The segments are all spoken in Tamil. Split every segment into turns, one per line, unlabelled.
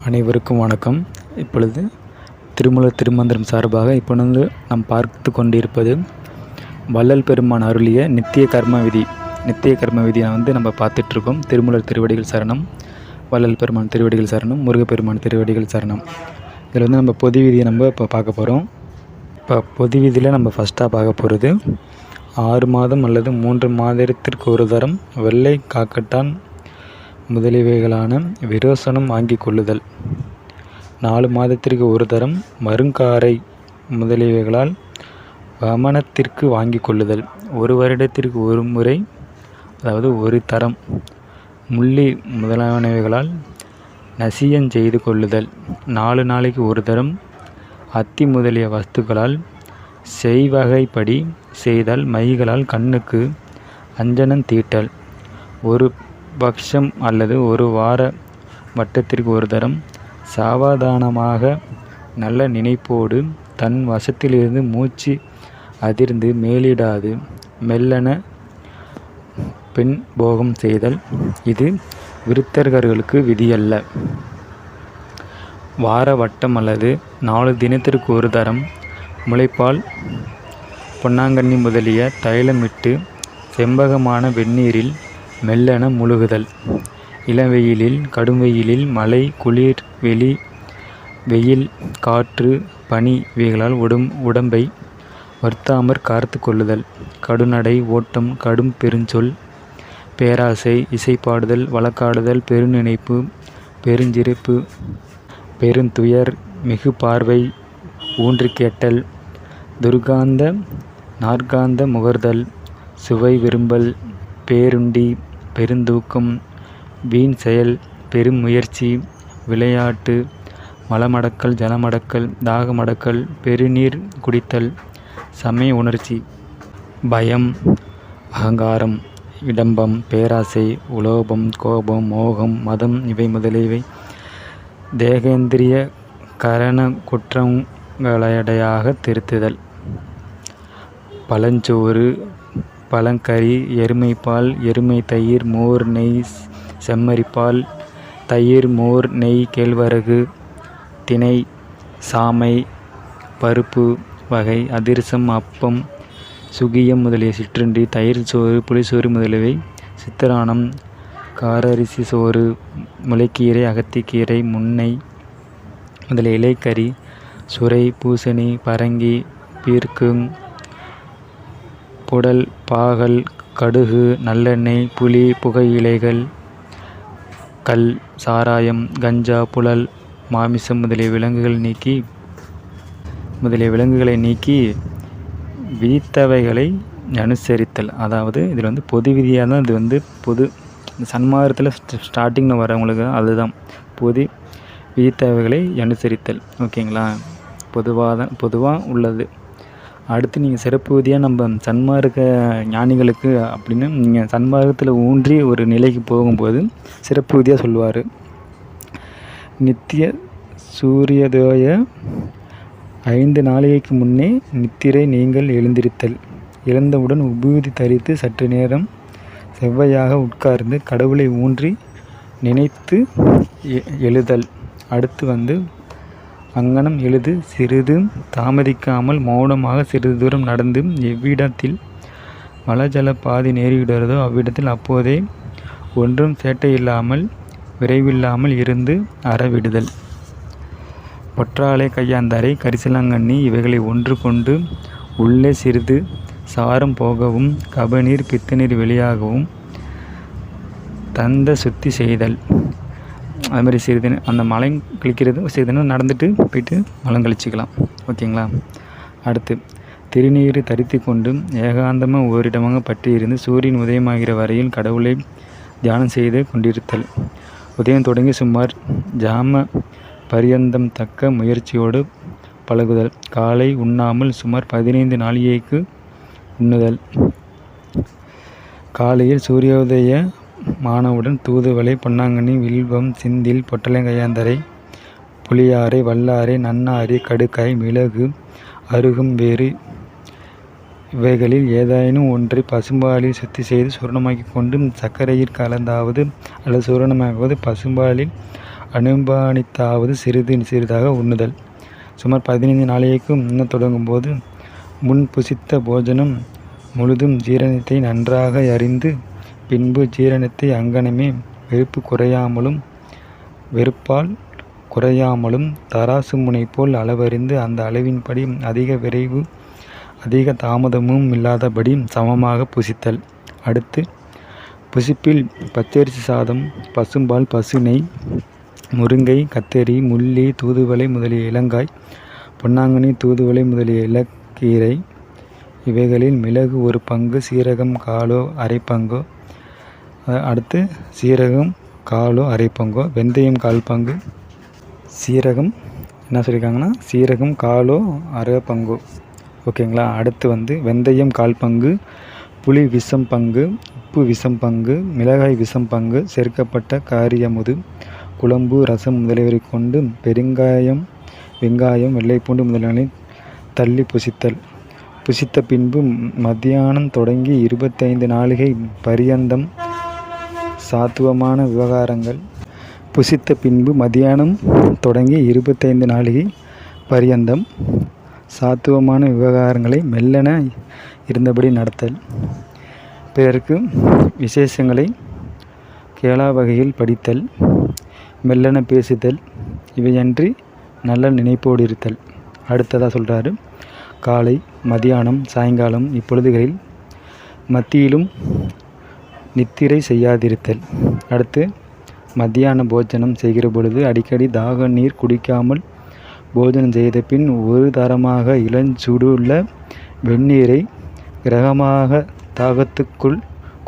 அனைவருக்கும் வணக்கம். இப்பொழுது திருமூலர் திருமந்திரம் சார்பாக இப்பொழுது நாம் பார்த்து கொண்டிருப்பது வள்ளல் பெருமான் அருளிய நித்திய கர்ம விதி. நித்திய கர்ம விதியை நம்ம பார்த்துட்ருக்கோம். திருமூலர் திருவடிகள் சரணம், வள்ளல் பெருமான் திருவடிகள் சரணம், முருகப்பெருமான் திருவடிகள் சரணம். இதில் நம்ம பொது விதியை இப்போ பார்க்க போகிறோம். இப்போ பொது விதியில் நம்ம ஃபஸ்ட்டாக பார்க்க போகிறது 6 மாதம் அல்லது 3 மாதத்திற்கு ஒரு தரம் வெள்ளை காக்கட்டான் முதலியவைகளான விரோசனம் வாங்கி கொள்ளுதல், 4 மாதத்திற்கு ஒரு தரம் மருங்காரை முதலியவைகளால் வமனத்திற்கு வாங்கி கொள்ளுதல், 1 வருடத்திற்கு ஒரு முறை அதாவது ஒரு தரம் முள்ளி முதலானவைகளால் நசியம் செய்து கொள்ளுதல், 4 நாளைக்கு ஒரு தரம் அத்தி முதலிய வஸ்துக்களால் செய்வகைப்படி செய்தால் மைகளால் கண்ணுக்கு அஞ்சனம் தீட்டல், 1 பக்ஷம் அல்லது 1 வார வட்டத்திற்கு ஒரு தரம் சாவதானமாக நல்ல நினைப்போடு தன் வசத்திலிருந்து மூச்சு அதிர்ந்து மேலிடாது மெல்லன பெண் போகம் செய்தல். இது விருத்தர்களுக்கு விதியல்ல. வார வட்டம் அல்லது 4 தினத்திற்கு ஒரு தரம் முளைப்பால் பொன்னாங்கண்ணி முதலிய தைலமிட்டு செம்பகமான வெந்நீரில் மெல்லென முழுகுதல், இளவெயிலில் கடும் வெயிலில் மழை குளிர் வெயில் காற்று பனி இவைகளால் உடம்பை வருத்தாமற் காத்து கொள்ளுதல், கடுநடை ஓட்டம் கடும் பெருஞ்சொல் பேராசை இசைப்பாடுதல் வழக்காடுதல் பெருநினைப்பு பெருஞ்சிரிப்பு பெருந்துயர் மிகு பார்வை ஊன்றி கேட்டல் துர்காந்த நாற்காந்த முகர்தல் சுவை விரும்பல் பேருண்டி பெருந்தூக்கம் வீண் செயல் பெருமுயற்சி விளையாட்டு மலமடக்கல் ஜலமடக்கல் தாகமடக்கல் பெருநீர் குடித்தல் சமய உணர்ச்சி பயம் அகங்காரம் இடம்பம் பேராசை உலோபம் கோபம் மோகம் மதம் இவை முதலியவை தேகேந்திரிய கரண குற்றங்களையடையாக திருத்துதல், பழஞ்சோறு பழங்கறி எருமைப்பால் எருமை தயிர் மோர் நெய் செம்மறிப்பால் தயிர் மோர் நெய் கேழ்வரகு திணை சாமை பருப்பு வகை அதிரசம் அப்பம் சுகியம் முதலிய சிற்றுண்டி தயிர் சோறு புளிசோறு முதலியவை சித்திரானம் காரரிசி சோறு முளைக்கீரை அகத்திக்கீரை முன்னை முதலிய இலைக்கறி சுரை பூசணி பரங்கி பீர்க்குங் புடல் பாகல் கடுகு நல்லெண்ணெய் புளி புகையிலைகள் கல் சாராயம் கஞ்சா புழல் மாமிசம் முதலிய விலங்குகளை நீக்கி விதித்தவைகளை அனுசரித்தல். அதாவது இதில் பொது விதியாக தான் இது பொது சன்மார்க்கத்தில் ஸ்டார்டிங்கில் வரவங்களுக்கு அதுதான் பொது விதித்தவைகளை அனுசரித்தல். ஓகேங்களா, பொதுவாக உள்ளது. அடுத்து நீங்கள் சிறப்பு விதியாக நம்ம சன்மார்க்க ஞானிகளுக்கு அப்படின்னு நீங்கள் சன்மார்க்கத்தில் ஊன்றி ஒரு நிலைக்கு போகும்போது சிறப்பு விதியாக சொல்லுவார். நித்திய சூரியோதய 5 நாளிகைக்கு முன்னே நித்திரை நீங்கள் எழுந்திருத்தல், எழுந்தவுடன் உபூதி தரித்து சற்று நேரம் செவ்வையாக உட்கார்ந்து கடவுளை ஊன்றி நினைத்து எழுதல். அடுத்து அங்கனம் எழுது சிறிது தாமதிக்காமல் மௌனமாக சிறிது தூரம் நடந்து எவ்விடத்தில் மலஜல பாதி நேரிடுகிறதோ அவ்விடத்தில் அப்போதே ஒன்றும் சேட்டையில்லாமல் விரைவில்லாமல் இருந்து அறவிடுதல். ஒற்றாலை கையாந்தரை கரிசலாங்கண்ணி இவைகளை ஒன்று கொண்டு உள்ளே சிறிது சாரம் போகவும் கபநீர் பித்தநீர் வெளியாகவும் தந்த சுத்தி செய்தல். அது மாதிரி சிறிது அந்த மலை கழிக்கிறது சிறிது நடந்துட்டு போயிட்டு மலம் கழிச்சிக்கலாம். ஓகேங்களா. அடுத்து திருநீர் தரித்து கொண்டு ஏகாந்தமாக ஓரிடமாக பற்றி இருந்து சூரியன் உதயமாகிற வரையில் கடவுளை தியானம் செய்து கொண்டிருத்தல். உதயம் தொடங்கி சுமார் ஜாம பரியந்தம் தக்க முயற்சியோடு பழகுதல். காலை உண்ணாமல் சுமார் 15 நாழிகைக்கு உண்ணுதல். காலையில் சூரியோதய மானவுடன் தூதுவளை பொன்னாங்கண்ணி வில்வம் சிந்தில் பொட்டலங்கையாந்தரை புளியாரை வல்லாரை நன்னாரி கடுக்காய் மிளகு அருகும் வேறு இவைகளில் ஏதேனும் ஒன்றை பசும்பாலில் சுத்தி செய்து சூரணமாக்கி கொண்டு சர்க்கரையில் கலந்தாவது அல்லது சூரணமாக்குவது பசும்பாலில் அனுமானித்தாவது சிறிதாக உண்ணுதல். சுமார் 15 நாளைக்கு உண்ணத் தொடங்கும் போது முன் புசித்த போஜனம் முழுதும் ஜீரணத்தை நன்றாக அறிந்து பின்பு ஜீரணத்தை அங்கனமே வெறுப்பால் குறையாமலும் தராசு முனை போல் அளவறிந்து அந்த அளவின்படி அதிக விரைவு அதிக தாமதமும் இல்லாதபடி சமமாக புசித்தல். அடுத்து புசிப்பில் பச்சரிசி சாதம், பசும்பால், பசு நெய், முருங்கை, கத்தரி, முள்ளி, தூதுவளை முதலிய இளங்காய், பொன்னாங்கண்ணி, தூதுவளை முதலிய இலக்கீரை, இவைகளில் மிளகு 1 பங்கு, சீரகம் காலோ அரை பங்கோ, அடுத்து சீரகம் காலோ அரை பங்கோ, வெந்தயம் 1/4 பங்கு, சீரகம் என்ன சொல்லியிருக்காங்கன்னா சீரகம் காலோ அரை பங்கோ, ஓகேங்களா. அடுத்து வெந்தயம் 1/4 பங்கு, புளி விஷம் பங்கு, உப்பு விஷம் பங்கு, மிளகாய் விஷம் பங்கு, சேர்க்கப்பட்ட காரியமுது, குழம்பு, ரசம் முதலியவரை கொண்டு பெருங்காயம், வெங்காயம், வெள்ளைப்பூண்டு முதலியவனை தள்ளி புசித்தல். புசித்த பின்பு மத்தியானம் தொடங்கி 25 நாழிகை பரியந்தம் சாத்துவமான விவகாரங்கள் புசித்த பின்பு மத்தியானம் தொடங்கி 25 நாழிகை பரியந்தம் சாத்துவமான விவகாரங்களை மெல்லன இருந்தபடி நடத்தல். பிறருக்கு விசேஷங்களை கேளா வகையில் படித்தல், மெல்லன பேசுதல், இவையன்றி நல்ல நினைப்போடு இருத்தல். அடுத்ததாக சொல்கிறாரு, காலை, மதியானம், சாயங்காலம் இப்பொழுதுகளில் மத்தியிலும் நித்திரை செய்யாதிருத்தல். அடுத்து மத்தியான போஜனம் செய்கிற பொழுது அடிக்கடி தாக நீர் குடிக்காமல் போஜனம் செய்த பின் ஒரு தரமாக இளஞ்சூடுள்ள வெந்நீரை கிரகமாக தாகத்துக்குள்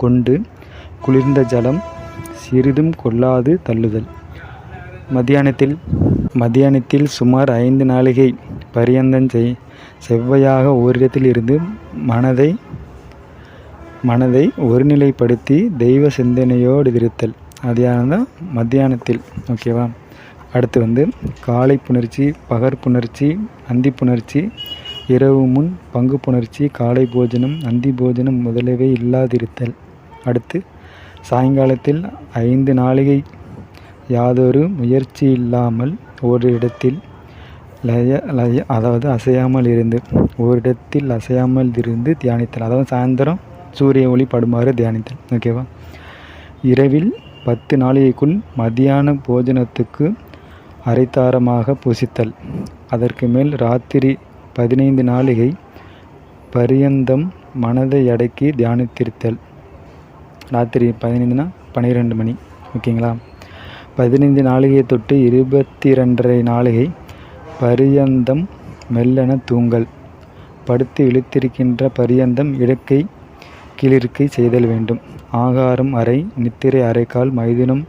கொண்டு குளிர்ந்த ஜலம் சிறிதும் கொள்ளாது தள்ளுதல். மத்தியானத்தில் சுமார் 5 நாழிகை பரியந்தம் செவ்வையாக ஓரிடத்தில் இருந்து மனதை ஒருநிலைப்படுத்தி தெய்வ சிந்தனையோடு இருத்தல். அதுதான் மத்தியானத்தில், ஓகேவா. அடுத்து காலை புணர்ச்சி, பகற்புணர்ச்சி, அந்தி புணர்ச்சி, இரவு முன் பங்கு புணர்ச்சி, காலை போஜனம், அந்தி போஜனம் முதலியவை இல்லாதிருத்தல். அடுத்து சாயங்காலத்தில் 5 நாழிகை யாதொரு முயற்சி இல்லாமல் ஓரிடத்தில் அசையாமல் இருந்து தியானித்தல். அதாவது சாயந்தரம் சூரிய ஒளி படுமாறு தியானித்தல், ஓகேவா. இரவில் 10 நாழிகைக்குள் மத்தியான போஜனத்துக்கு அரைத்தாரமாக புசித்தல். அதற்கு மேல் ராத்திரி 15 நாழிகை பரியந்தம் மனதை அடக்கி தியானித்திருத்தல். ராத்திரி 15னா 12 மணி, ஓகேங்களா. 15 நாழிகையை தொட்டு 22.5 நாழிகை பரியந்தம் மெல்லன தூங்கல். படுத்து இழுத்திருக்கின்ற பரியந்தம் இடக்கை கீழிருக்கை செய்தல் வேண்டும். ஆகாரம் அரை, நித்திரை அரைக்கால், மைதுனம்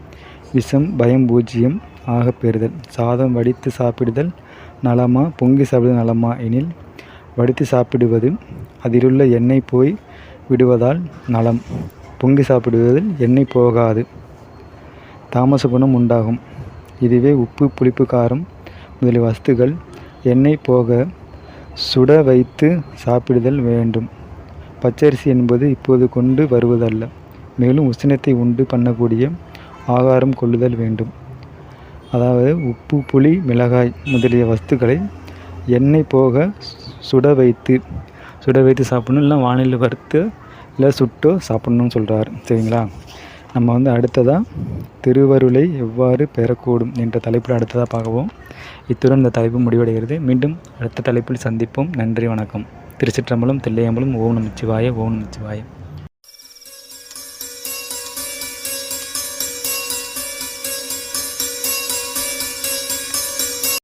விஷம் பயம் பூஜ்யம் ஆக பெறுதல். சாதம் வடித்து சாப்பிடுதல் நலமா, பொங்கி சாப்பிடுதல் நலமா எனில் வடித்து சாப்பிடுவது அதிலுள்ள எண்ணெய் போய் விடுவதால் நலம். பொங்கி சாப்பிடுவதில் எண்ணெய் போகாது, தாமச குணம் உண்டாகும். இதுவே உப்பு, புளிப்பு, காரம் முதலிய வஸ்துகள் எண்ணெய் போக சுட வைத்து சாப்பிடுதல் வேண்டும். பச்சரிசி என்பது இப்போது கொண்டு வருவதல்ல, மேலும் உஷ்ணத்தை உண்டு பண்ணக்கூடிய ஆகாரம் கொள்ளுதல் வேண்டும். அதாவது உப்பு, புளி, மிளகாய் முதலிய வஸ்துக்களை எண்ணெய் போக சுட வைத்து சாப்பிடணும், இல்லை வானிலை வறுத்து இல்லை சுட்டோ சாப்பிட்ணுன்னு சொல்கிறார், சரிங்களா. நம்ம அடுத்ததாக திருவருளை எவ்வாறு பெறக்கூடும் என்ற தலைப்பில் அடுத்ததாக பார்க்கவும். இத்துடன் இந்த தலைப்பு முடிவடைகிறது. மீண்டும் அடுத்த தலைப்பில் சந்திப்போம். நன்றி, வணக்கம். திருச்சிற்றம்பலம், தில்லையம்பலம். ஓம் நமச்சிவாய, ஓம் நமச்சிவாய.